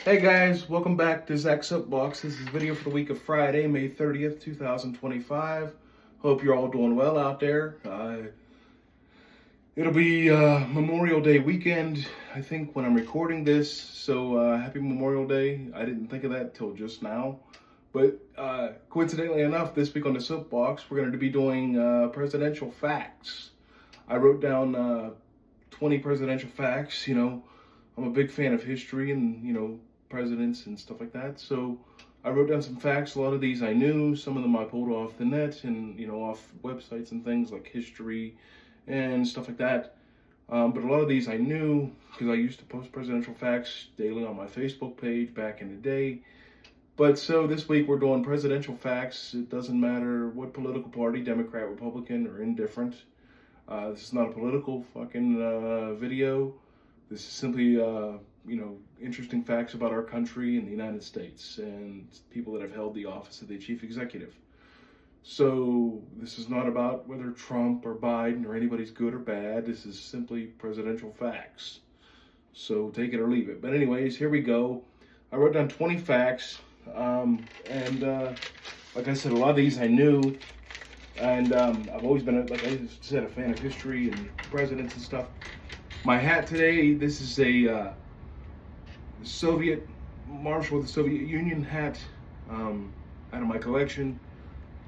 Hey guys, welcome back to Zach's Soapbox. This is a video for the week of Friday, May 30th, 2025. Hope you're all doing well out there. It'll be Memorial Day weekend, I think, when I'm recording this. So happy Memorial Day. I didn't think of that till just now. But coincidentally enough, this week on the Soapbox, we're going to be doing presidential facts. I wrote down 20 presidential facts. I'm a big fan of history and, presidents and stuff like that. So I wrote down some facts. A lot of these I knew. Some of them I pulled off the net and, off websites and things like history and stuff like that. But a lot of these I knew because I used to post presidential facts daily on my Facebook page back in the day. But so this week we're doing presidential facts. It doesn't matter what political party, Democrat, Republican, or indifferent. This is not a political fucking video. This is simply, interesting facts about our country and the United States and people that have held the office of the chief executive. So this is not about whether Trump or Biden or anybody's good or bad. This is simply presidential facts. So take it or leave it. But anyways, here we go. I wrote down 20 facts. Like I said, a lot of these I knew. And I've always been, like I said, a fan of history and presidents and stuff. My hat today, this is a Soviet Marshal of the Soviet Union hat out of my collection.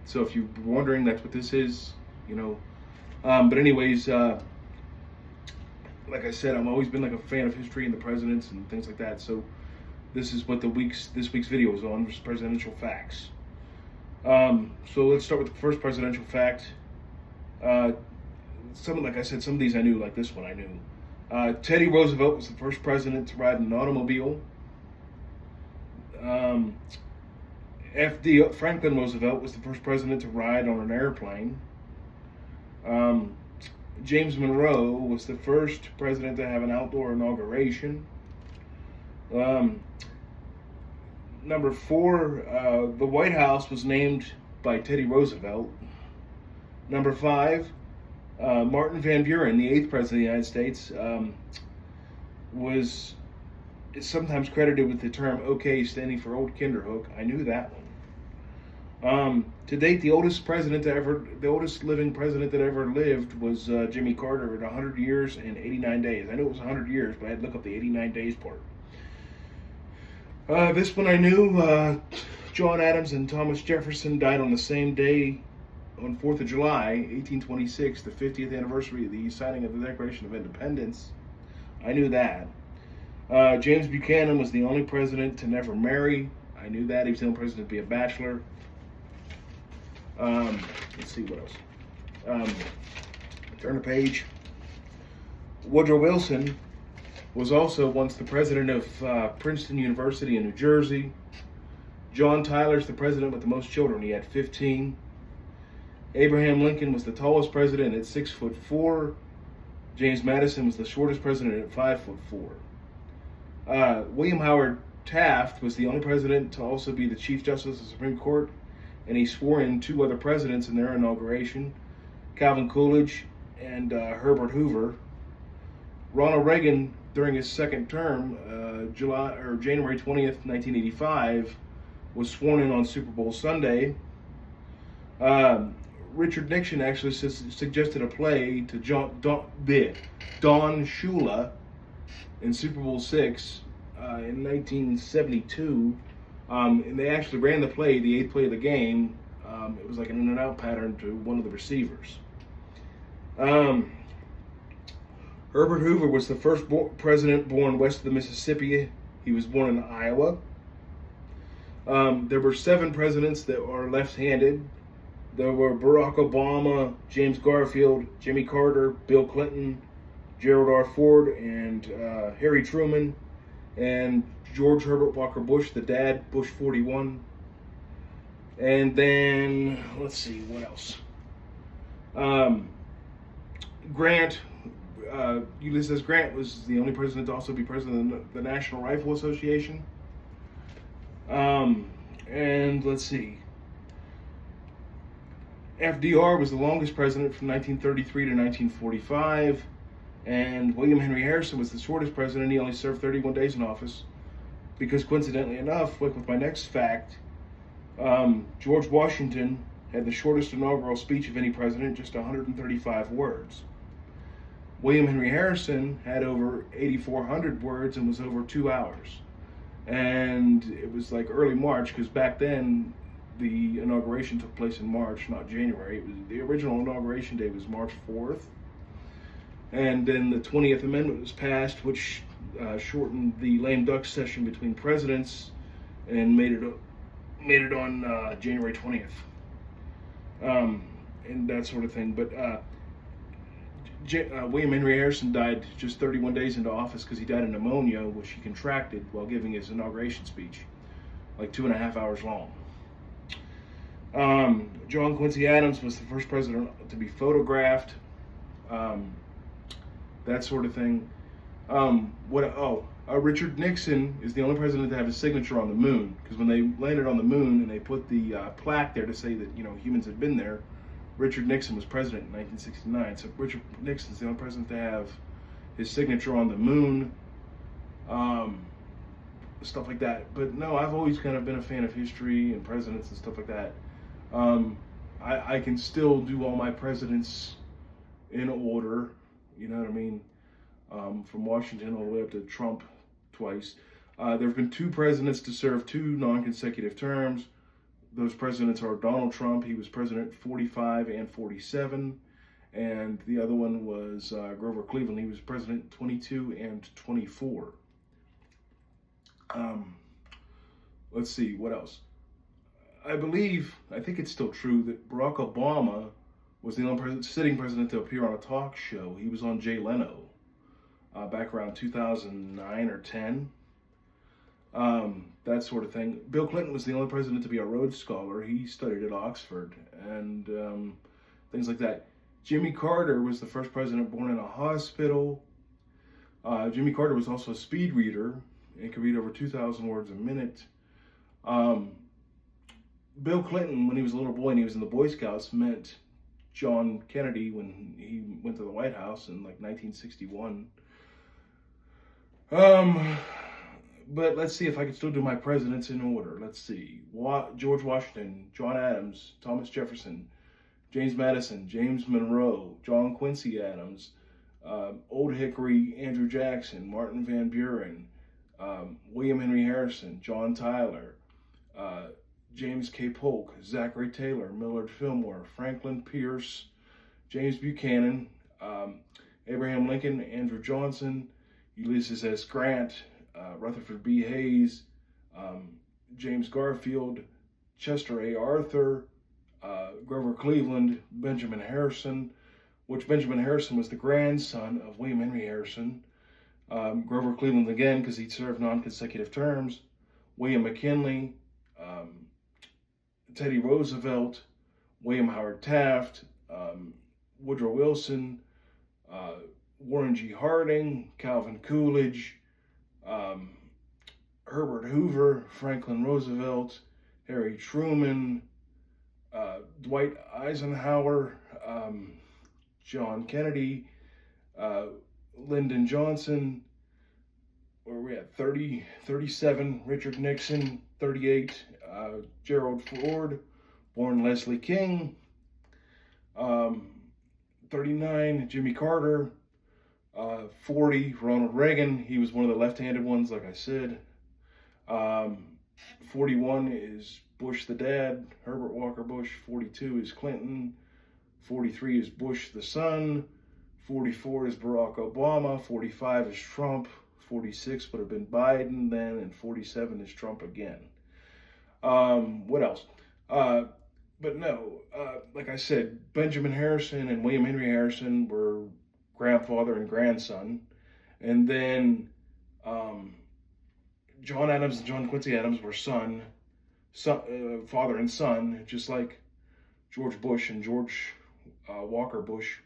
So if you're wondering, that's what this is, But anyways, like I said, I've always been like a fan of history and the presidents and things like that. So this is what this week's video is on, which is presidential facts. So let's start with the first presidential fact. Like I said, some of these I knew, like this one I knew. Teddy Roosevelt was the first president to ride an automobile. Franklin Roosevelt was the first president to ride on an airplane. James Monroe was the first president to have an outdoor inauguration. Number 4, the White House was named by Teddy Roosevelt. Number 5, Martin Van Buren, the 8th president of the United States, is sometimes credited with the term OK, standing for Old Kinderhook. I knew that one. To date, the oldest living president that ever lived was Jimmy Carter at 100 years and 89 days. I knew it was 100 years, but I had to look up the 89 days part. This one I knew. John Adams and Thomas Jefferson died on the same day, on 4th of July, 1826, the 50th anniversary of the signing of the Declaration of Independence. I knew that. James Buchanan was the only president to never marry. I knew that. He was the only president to be a bachelor. Let's see what else. Turn the page. Woodrow Wilson was also once the president of Princeton University in New Jersey. John Tyler's the president with the most children. He had 15. Abraham Lincoln was the tallest president at 6'4". James Madison was the shortest president at 5'4". William Howard Taft was the only president to also be the Chief Justice of the Supreme Court, and he swore in 2 other presidents in their inauguration, Calvin Coolidge and Herbert Hoover. Ronald Reagan, during his second term, January 20th, 1985, was sworn in on Super Bowl Sunday. Richard Nixon actually suggested a play to Don Shula in Super Bowl VI in 1972. And they actually ran the play, the 8th play of the game. It was like an in-and-out pattern to one of the receivers. Herbert Hoover was the first president born west of the Mississippi. He was born in Iowa. There were 7 presidents that are left-handed. There were Barack Obama, James Garfield, Jimmy Carter, Bill Clinton, Gerald R. Ford, and Harry Truman, and George Herbert Walker Bush, the dad, Bush 41. And then, let's see, what else? Ulysses Grant was the only president to also be president of the National Rifle Association. And let's see. FDR was the longest president from 1933 to 1945, and William Henry Harrison was the shortest president. He only served 31 days in office. because coincidentally enough, like with my next fact, George Washington had the shortest inaugural speech of any president, just 135 words. William Henry Harrison had over 8,400 words and was over 2 hours. And it was like early March, because back then the inauguration took place in March, not January. It was, the original inauguration day was March 4th. And then the 20th Amendment was passed, which shortened the lame duck session between presidents and made it on January 20th. And that sort of thing. But William Henry Harrison died just 31 days into office because he died of pneumonia, which he contracted while giving his inauguration speech, like 2.5 hours long. John Quincy Adams was the first president to be photographed, that sort of thing. Richard Nixon is the only president to have his signature on the moon, because when they landed on the moon and they put the plaque there to say that, you know, humans had been there, Richard Nixon was president in 1969. So Richard Nixon's the only president to have his signature on the moon, stuff like that. But no, I've always kind of been a fan of history and presidents and stuff like that. I can still do all my presidents in order, you know what I mean? From Washington all the way up to Trump twice. There have been 2 presidents to serve 2 non-consecutive terms. Those presidents are Donald Trump. He was president 45 and 47. And the other one was Grover Cleveland. He was president 22 and 24. Let's see, what else? I think it's still true that Barack Obama was the only sitting president to appear on a talk show. He was on Jay Leno back around 2009 or 10. That sort of thing. Bill Clinton was the only president to be a Rhodes Scholar. He studied at Oxford, and things like that. Jimmy Carter was the first president born in a hospital. Jimmy Carter was also a speed reader and could read over 2,000 words a minute. Bill Clinton, when he was a little boy and he was in the Boy Scouts, met John Kennedy when he went to the White House in like 1961. But let's see if I can still do my presidents in order. Let's see. George Washington, John Adams, Thomas Jefferson, James Madison, James Monroe, John Quincy Adams, Old Hickory, Andrew Jackson, Martin Van Buren, William Henry Harrison, John Tyler, James K. Polk, Zachary Taylor, Millard Fillmore, Franklin Pierce, James Buchanan, Abraham Lincoln, Andrew Johnson, Ulysses S. Grant, Rutherford B. Hayes, James Garfield, Chester A. Arthur, Grover Cleveland, Benjamin Harrison, which Benjamin Harrison was the grandson of William Henry Harrison. Grover Cleveland again, because he served non-consecutive terms. William McKinley, Teddy Roosevelt, William Howard Taft, Woodrow Wilson, Warren G. Harding, Calvin Coolidge, Herbert Hoover, Franklin Roosevelt, Harry Truman, Dwight Eisenhower, John Kennedy, Lyndon Johnson, where we at 37, Richard Nixon, 38, Gerald Ford, born Leslie King, 39, Jimmy Carter, 40, Ronald Reagan. He was one of the left-handed ones, like I said. 41 is Bush the dad, Herbert Walker Bush. 42 is Clinton. 43 is Bush the son. 44 is Barack Obama. 45 is Trump. 46 would have been Biden then, and 47 is Trump again. What else? But no, like I said, Benjamin Harrison and William Henry Harrison were grandfather and grandson. And then John Adams and John Quincy Adams were father and son, just like George Bush and George Walker Bush.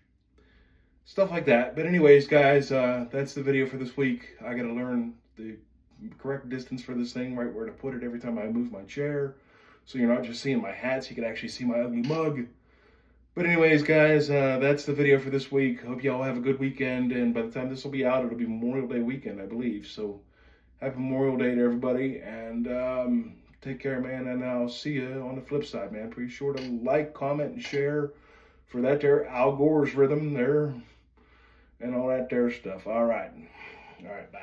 Stuff like that. But anyways, guys, that's the video for this week. I got to learn the correct distance for this thing, right where to put it every time I move my chair. So you're not just seeing my hats, you can actually see my ugly mug. But anyways, guys, that's the video for this week. Hope y'all have a good weekend. And by the time this will be out, it'll be Memorial Day weekend, I believe. So Happy Memorial Day to everybody, and take care, man, and I'll see you on the flip side, man. Be sure to like, comment, and share for that there Al Gore's rhythm there and all that there stuff. All right, bye.